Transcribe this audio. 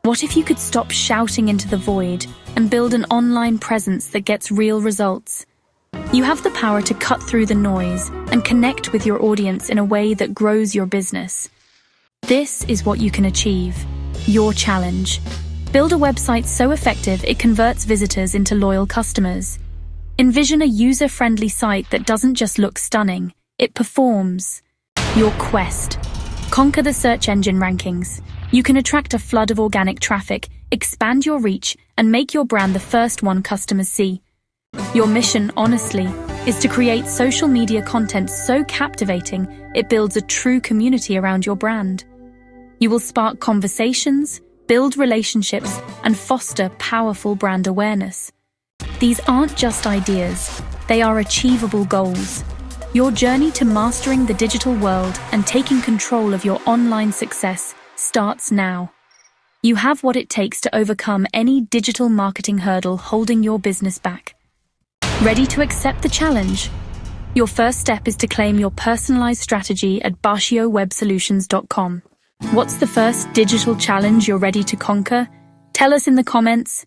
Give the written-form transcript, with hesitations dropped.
What if you could stop shouting into the void and build an online presence that gets real results? You have the power to cut through the noise and connect with your audience in a way that grows your business. This is what you can achieve. Your challenge. Build a website so effective it converts visitors into loyal customers. Envision a user-friendly site that doesn't just look stunning, it performs. Your quest. Conquer the search engine rankings. You can attract a flood of organic traffic, expand your reach, and make your brand the first one customers see. Your mission, honestly, is to create social media content so captivating it builds a true community around your brand. You will spark conversations, build relationships, and foster powerful brand awareness. These aren't just ideas, they are achievable goals. Your journey to mastering the digital world and taking control of your online success starts now. You have what it takes to overcome any digital marketing hurdle holding your business back. Ready to accept the challenge? Your first step is to claim your personalized strategy at bajiowebsolutions.com. What's the first digital challenge you're ready to conquer? Tell us in the comments.